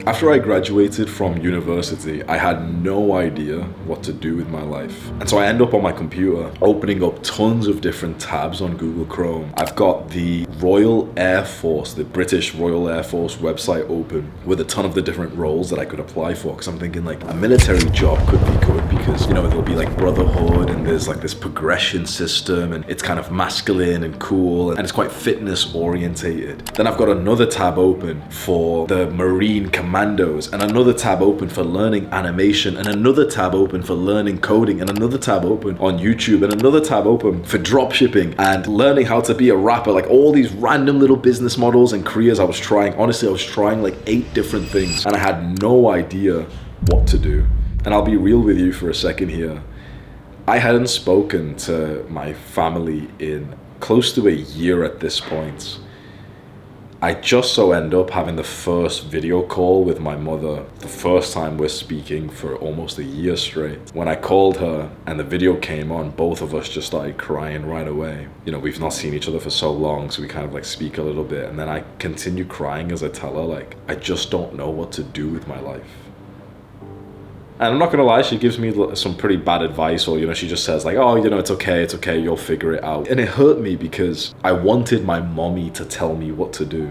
After I graduated from university, I had no idea what to do with my life. And so I end up on my computer, opening up tons of different tabs on Google Chrome. I've got the Royal Air Force, the British Royal Air Force website open with a ton of the different roles that I could apply for. Because I'm thinking like a military job could be good because, you know, there'll be like brotherhood and there's like this progression system and it's kind of masculine and cool and it's quite fitness orientated. Then I've got another tab open for the Marine Commandos and another tab open for learning animation and another tab open for learning coding and another tab open on YouTube and another tab open for dropshipping and learning how to be a rapper. Like all these random little business models and careers I was trying. Honestly, I was trying like 8 different things and I had no idea what to do. And I'll be real with you for a second here. I hadn't spoken to my family in close to a year at this point. I just so end up having the first video call with my mother, the first time we're speaking for almost a year straight. When I called her and the video came on, both of us just started crying right away. You know, we've not seen each other for so long, so we kind of like speak a little bit. And then I continue crying as I tell her, like, I just don't know what to do with my life. And I'm not gonna lie, she gives me some pretty bad advice, or, you know, she just says like, oh, you know, it's okay, you'll figure it out. And it hurt me because I wanted my mommy to tell me what to do.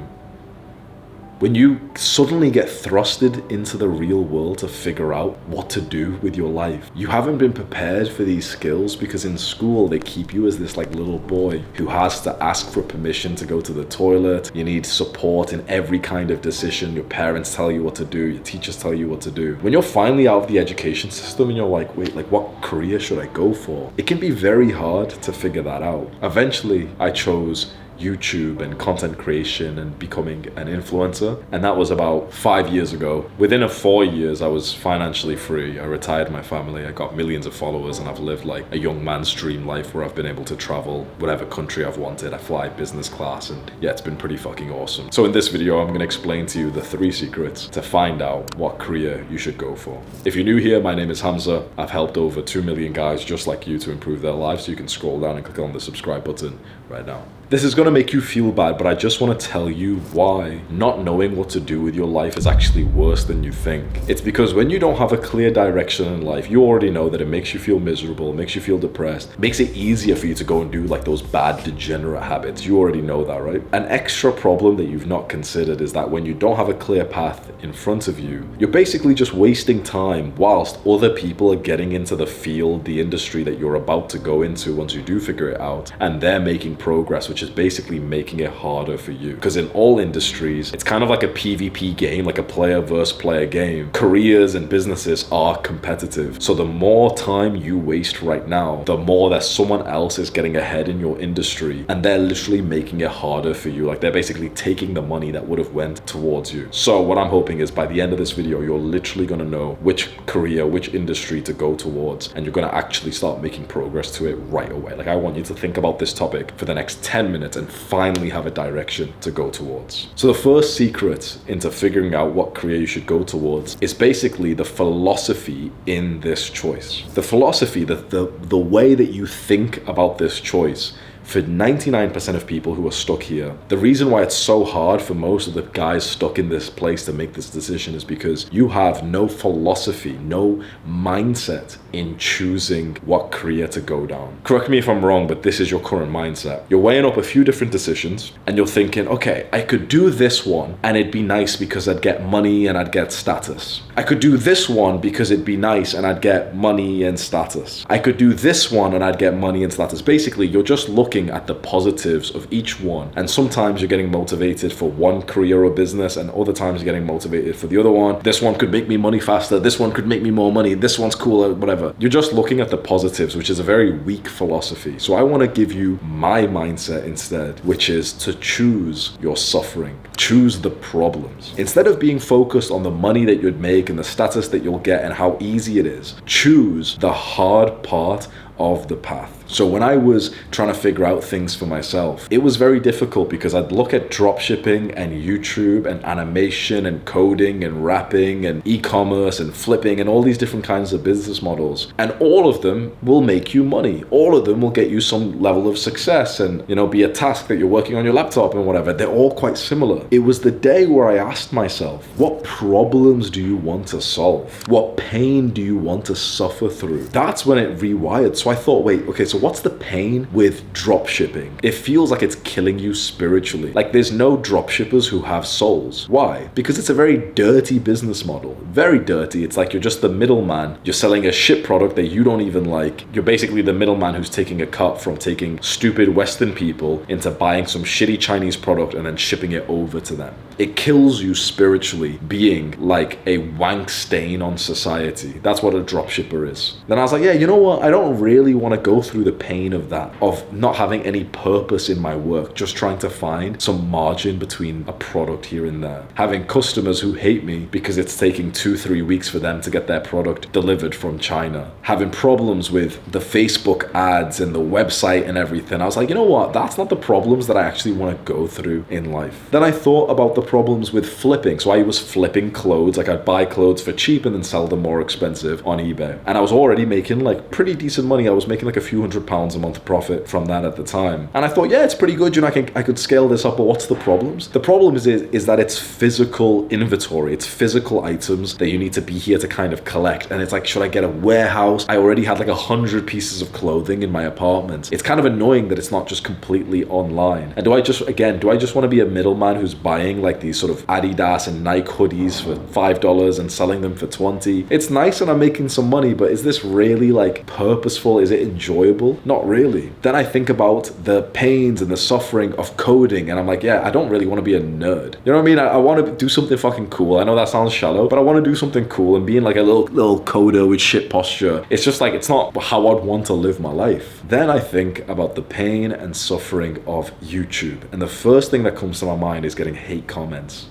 When you suddenly get thrusted into the real world to figure out what to do with your life, you haven't been prepared for these skills because in school they keep you as this like little boy who has to ask for permission to go to the toilet. You need support in every kind of decision. Your parents tell you what to do, your teachers tell you what to do. When you're finally out of the education system and you're like, wait, like what career should I go for? It can be very hard to figure that out. Eventually, I chose YouTube and content creation and becoming an influencer. And that was about 5 years ago. Within 4 years, I was financially free. I retired my family. I got millions of followers and I've lived like a young man's dream life where I've been able to travel whatever country I've wanted. I fly business class and yeah, it's been pretty fucking awesome. So in this video, I'm gonna explain to you the 3 secrets to find out what career you should go for. If you're new here, my name is Hamza. I've helped over 2 million guys just like you to improve their lives. So you can scroll down and click on the subscribe button right now. This is gonna make you feel bad, but I just wanna tell you why not knowing what to do with your life is actually worse than you think. It's because when you don't have a clear direction in life, you already know that it makes you feel miserable, it makes you feel depressed, it makes it easier for you to go and do like those bad degenerate habits. You already know that, right? An extra problem that you've not considered is that when you don't have a clear path in front of you, you're basically just wasting time whilst other people are getting into the field, the industry that you're about to go into once you do figure it out, and they're making progress, which is basically making it harder for you. Because in all industries, it's kind of like a PvP game, like a player versus player game. Careers and businesses are competitive. So the more time you waste right now, the more that someone else is getting ahead in your industry and they're literally making it harder for you. Like they're basically taking the money that would have went towards you. So what I'm hoping is by the end of this video, you're literally gonna know which career, which industry to go towards, and you're gonna actually start making progress to it right away. Like I want you to think about this topic for the next 10 minutes and finally have a direction to go towards. So the first secret into figuring out what career you should go towards is basically the philosophy in this choice. The philosophy, the way that you think about this choice. For 99% of people who are stuck here, the reason why it's so hard for most of the guys stuck in this place to make this decision is because you have no philosophy, no mindset in choosing what career to go down. Correct me if I'm wrong, but this is your current mindset. You're weighing up a few different decisions and you're thinking, okay, I could do this one and it'd be nice because I'd get money and I'd get status. I could do this one because it'd be nice and I'd get money and status. I could do this one and I'd get money and status. Basically, you're just looking at the positives of each one, and sometimes you're getting motivated for one career or business and other times you're getting motivated for the other one. This one could make me money faster, this one could make me more money, this one's cooler, whatever. You're just looking at the positives, which is a very weak philosophy. So I want to give you my mindset instead, which is to choose your suffering, choose the problems. Instead of being focused on the money that you'd make and the status that you'll get and how easy it is, choose the hard part of the path. So when I was trying to figure out things for myself, it was very difficult because I'd look at dropshipping and YouTube and animation and coding and rapping and e-commerce and flipping and all these different kinds of business models. And all of them will make you money. All of them will get you some level of success and, be a task that you're working on your laptop and whatever. They're all quite similar. It was the day where I asked myself, what problems do you want to solve? What pain do you want to suffer through? That's when it rewired. So I thought, wait, okay, so what's the pain with drop shipping? It feels like it's killing you spiritually. Like there's no drop shippers who have souls. Why? Because it's a very dirty business model. Very dirty. It's like you're just the middleman. You're selling a shit product that you don't even like. You're basically the middleman who's taking a cut from taking stupid Western people into buying some shitty Chinese product and then shipping it over to them. It kills you spiritually being like a wank stain on society. That's what a dropshipper is. Then I was like, yeah, you know what? I don't really want to go through the pain of that, of not having any purpose in my work, just trying to find some margin between a product here and there. Having customers who hate me because it's taking 2-3 weeks for them to get their product delivered from China. Having problems with the Facebook ads and the website and everything. I was like, you know what? That's not the problems that I actually want to go through in life. Then I thought about the problems with flipping. So I was flipping clothes. Like I'd buy clothes for cheap and then sell them more expensive on eBay. And I was already making like pretty decent money. I was making like a few £100 a month profit from that at the time. And I thought, yeah, it's pretty good. I could scale this up, but what's the problems? The problem is that it's physical inventory. It's physical items that you need to be here to kind of collect. And it's like, should I get a warehouse? I already had like 100 pieces of clothing in my apartment. It's kind of annoying that it's not just completely online. And do I just want to be a middleman who's buying like these sort of Adidas and Nike hoodies for $5 and selling them for 20? It's nice and I'm making some money, but is this really like purposeful? Is it enjoyable? Not really. Then I think about the pains and the suffering of coding and I'm like, yeah, I don't really want to be a nerd. You know what I mean? I want to do something fucking cool. I know that sounds shallow, but I want to do something cool, and being like a little coder with shit posture, it's just like, it's not how I'd want to live my life. Then I think about the pain and suffering of YouTube. And the first thing that comes to my mind is getting hate comments.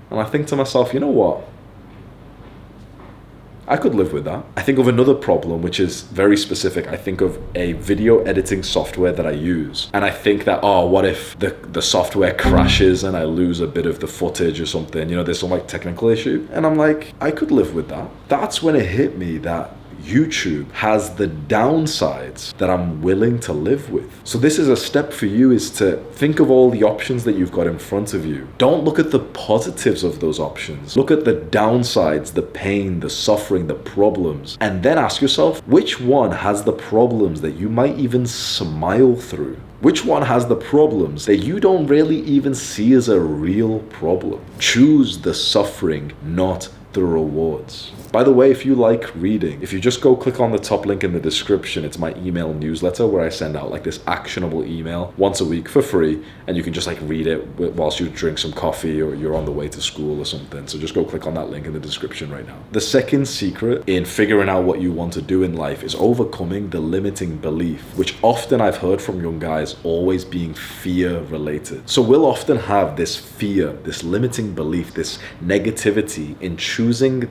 And I think to myself, you know what? I could live with that. I think of another problem, which is very specific. I think of a video editing software that I use. And I think that, oh, what if the software crashes and I lose a bit of the footage or something? There's some like technical issue. And I'm like, I could live with that. That's when it hit me that YouTube has the downsides that I'm willing to live with. So this is a step for you, is to think of all the options that you've got in front of you. Don't look at the positives of those options. Look at the downsides, the pain, the suffering, the problems, and then ask yourself, which one has the problems that you might even smile through? Which one has the problems that you don't really even see as a real problem? Choose the suffering, not the rewards. By the way, if you like reading, if you just go click on the top link in the description, it's my email newsletter where I send out like this actionable email once a week for free, and you can just like read it whilst you drink some coffee or you're on the way to school or something. So just go click on that link in the description right now. The second secret in figuring out what you want to do in life is overcoming the limiting belief, which often I've heard from young guys always being fear related. So we'll often have this fear, this limiting belief, this negativity in choosing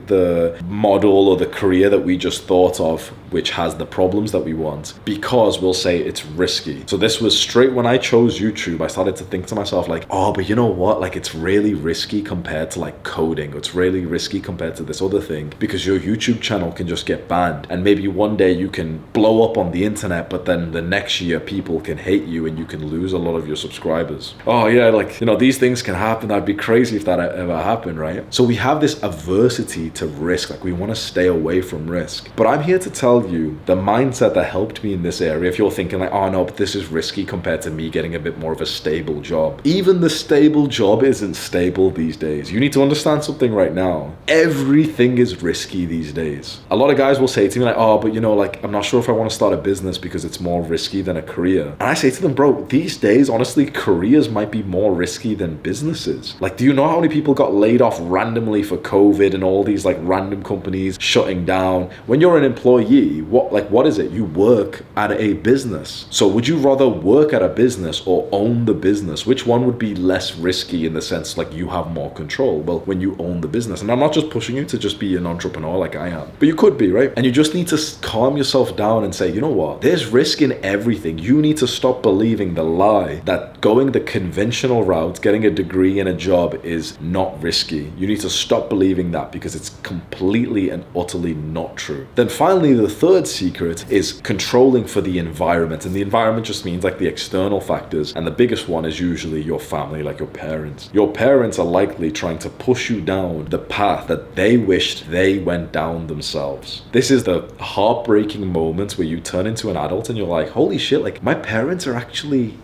the model or the career that we just thought of, which has the problems that we want, because we'll say it's risky. So this was straight when I chose YouTube. I started to think to myself like, oh, but you know what? Like, it's really risky compared to like coding. It's really risky compared to this other thing, because your YouTube channel can just get banned. And maybe one day you can blow up on the internet, but then the next year people can hate you and you can lose a lot of your subscribers. Oh yeah, like, these things can happen. I'd be crazy if that ever happened, right? So we have this adversity to risk. Like, we want to stay away from risk. But I'm here to tell you the mindset that helped me in this area. If you're thinking like, oh no, but this is risky compared to me getting a bit more of a stable job. Even the stable job isn't stable these days. You need to understand something right now. Everything is risky these days. A lot of guys will say to me like, oh, but like, I'm not sure if I want to start a business because it's more risky than a career. And I say to them, bro, these days, honestly, careers might be more risky than businesses. Like, do you know how many people got laid off randomly for COVID and all these like random companies shutting down? When you're an employee, be? What is it? You work at a business. So would you rather work at a business or own the business? Which one would be less risky in the sense like you have more control? Well, when you own the business, and I'm not just pushing you to just be an entrepreneur like I am, but you could be, right? And you just need to calm yourself down and say, you know what? There's risk in everything. You need to stop believing the lie that going the conventional route, getting a degree and a job is not risky. You need to stop believing that because it's completely and utterly not true. Then finally, the third secret is controlling for the environment. And the environment just means like the external factors. And the biggest one is usually your family, like your parents. Your parents are likely trying to push you down the path that they wished they went down themselves. This is the heartbreaking moments where you turn into an adult and you're like, holy shit, like my parents are actually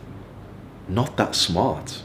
not that smart.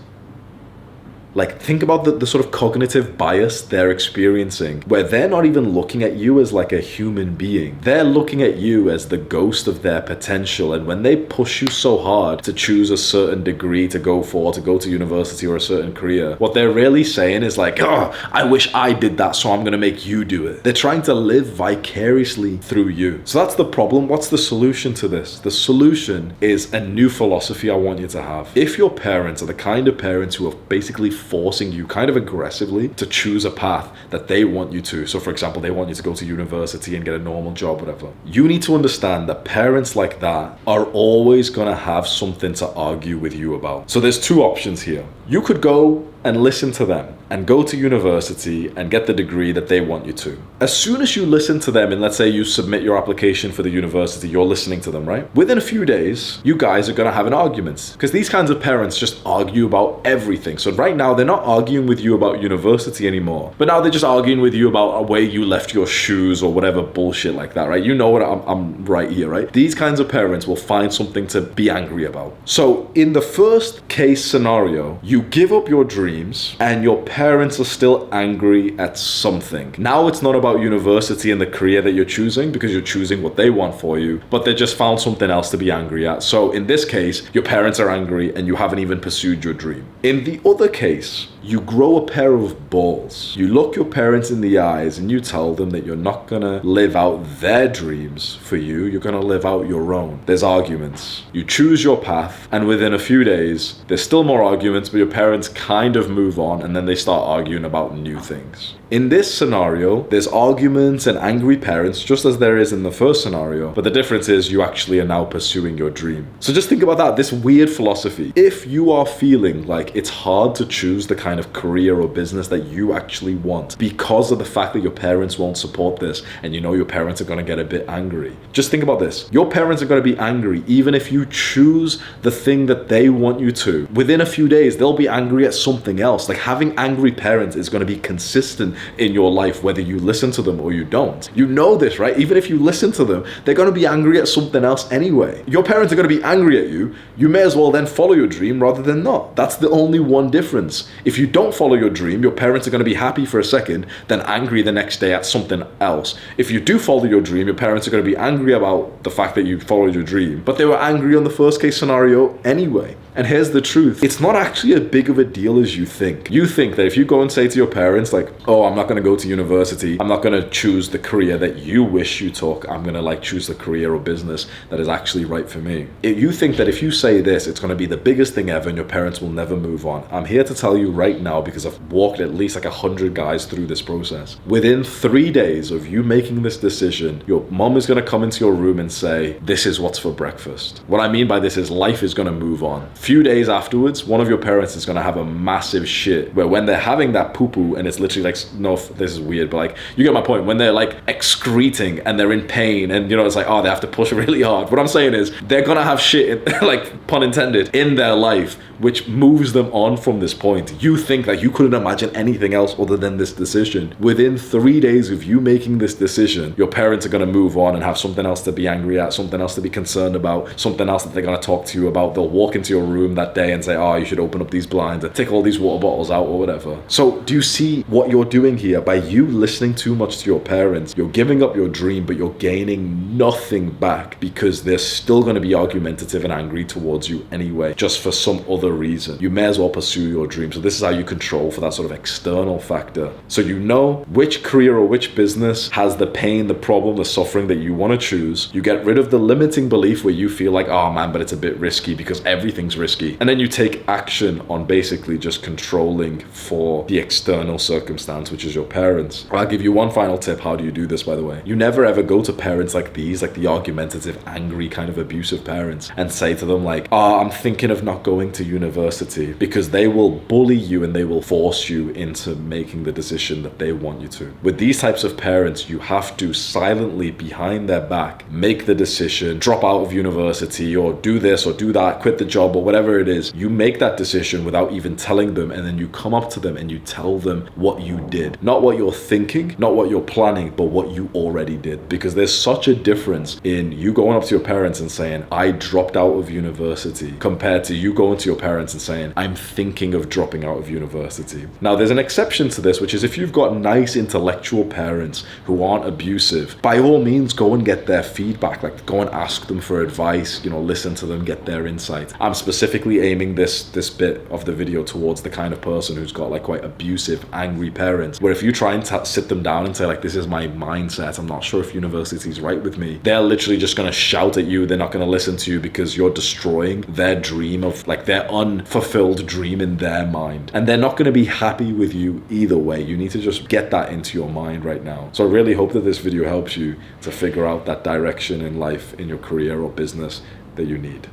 Like, think about the sort of cognitive bias they're experiencing, where they're not even looking at you as like a human being. They're looking at you as the ghost of their potential. And when they push you so hard to choose a certain degree to go for, to go to university or a certain career, what they're really saying is like, oh, I wish I did that, so I'm going to make you do it. They're trying to live vicariously through you. So that's the problem. What's the solution to this? The solution is a new philosophy I want you to have. If your parents are the kind of parents who are basically forcing you kind of aggressively to choose a path that they want you to. So for example, they want you to go to university and get a normal job, whatever. You need to understand that parents like that are always going to have something to argue with you about. So there's two options here. You could go and listen to them and go to university and get the degree that they want you to. As soon as you listen to them, and let's say you submit your application for the university, you're listening to them, right? Within a few days, you guys are going to have an argument because these kinds of parents just argue about everything. So right now, they're not arguing with you about university anymore, but now they're just arguing with you about where you left your shoes or whatever bullshit like that, right? You know what I'm right here, right? These kinds of parents will find something to be angry about. So in the first case scenario, you give up your dreams and your parents are still angry at something. Now it's not about university and the career that you're choosing because you're choosing what they want for you, but they just found something else to be angry at. So in this case, your parents are angry and you haven't even pursued your dream. In the other case, you grow a pair of balls. You look your parents in the eyes and you tell them that you're not gonna live out their dreams for you, you're gonna live out your own. There's arguments. You choose your path, and within a few days, there's still more arguments, but your parents kind of move on, and then they start arguing about new things. In this scenario, there's arguments and angry parents, just as there is in the first scenario, but the difference is you actually are now pursuing your dream. So just think about that, this weird philosophy. If you are feeling like it's hard to choose the kind of career or business that you actually want because of the fact that your parents won't support this, and you know your parents are going to get a bit angry, just think about this. Your parents are going to be angry even if you choose the thing that they want you to. Within a few days, they'll be angry at something else. Like, having angry parents is going to be consistent in your life, whether you listen to them or you don't. You know this, right? Even if you listen to them, they're going to be angry at something else anyway. Your parents are going to be angry at you. You may as well then follow your dream rather than not. That's the only one difference. If you don't follow your dream, your parents are going to be happy for a second, then angry the next day at something else. If you do follow your dream, your parents are going to be angry about the fact that you followed your dream, but they were angry on the first case scenario anyway. And here's the truth. It's not actually as big of a deal as you think. You think that if you go and say to your parents like, oh, I'm not going to go to university, I'm not going to choose the career that you wish you took, I'm going to like choose the career or business that is actually right for me. If you think that if you say this, it's going to be the biggest thing ever and your parents will never move on. I'm here to tell you right now, because I've walked at least like 100 guys through this process. Within 3 days of you making this decision, your mom is going to come into your room and say, this is what's for breakfast. What I mean by this is life is going to move on. Few days afterwards, one of your parents is going to have a massive shit where when they're having that poo-poo, and it's literally like, no, this is weird, but like, you get my point. When they're like excreting and they're in pain and you know, it's like, oh, they have to push really hard. What I'm saying is they're going to have shit, like pun intended, in their life, which moves them on from this point. You think that you couldn't imagine anything else other than this decision. Within 3 days of you making this decision, your parents are going to move on and have something else to be angry at, something else to be concerned about, something else that they're going to talk to you about. They'll walk into your room that day and say, oh, you should open up these blinds and take all these water bottles out or whatever. So do you see what you're doing doing here, by you listening too much to your parents, you're giving up your dream, but you're gaining nothing back because they're still going to be argumentative and angry towards you anyway, just for some other reason. You may as well pursue your dream. So this is how you control for that sort of external factor. So you know which career or which business has the pain, the problem, the suffering that you want to choose. You get rid of the limiting belief where you feel like, oh man, but it's a bit risky because everything's risky. And then you take action on basically just controlling for the external circumstance, which is your parents. I'll give you one final tip. How do you do this, by the way? You never ever go to parents like these, like the argumentative, angry, kind of abusive parents, and say to them like, oh, I'm thinking of not going to university, because they will bully you and they will force you into making the decision that they want you to. With these types of parents, you have to silently, behind their back, make the decision, drop out of university or do this or do that, quit the job or whatever it is. You make that decision without even telling them, and then you come up to them and you tell them what you did. Not what you're thinking, not what you're planning, but what you already did. Because there's such a difference in you going up to your parents and saying, I dropped out of university, compared to you going to your parents and saying, I'm thinking of dropping out of university. Now, there's an exception to this, which is if you've got nice intellectual parents who aren't abusive, by all means, go and get their feedback. Like, go and ask them for advice, listen to them, get their insight. I'm specifically aiming this bit of the video towards the kind of person who's got like quite abusive, angry parents, where if you try and sit them down and say like, this is my mindset, I'm not sure if university is right with me, they're literally just going to shout at you. They're not going to listen to you because you're destroying their dream of like their unfulfilled dream in their mind. And they're not going to be happy with you either way. You need to just get that into your mind right now. So I really hope that this video helps you to figure out that direction in life, in your career or business that you need.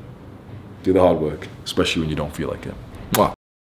Do the hard work, especially when you don't feel like it. Mwah.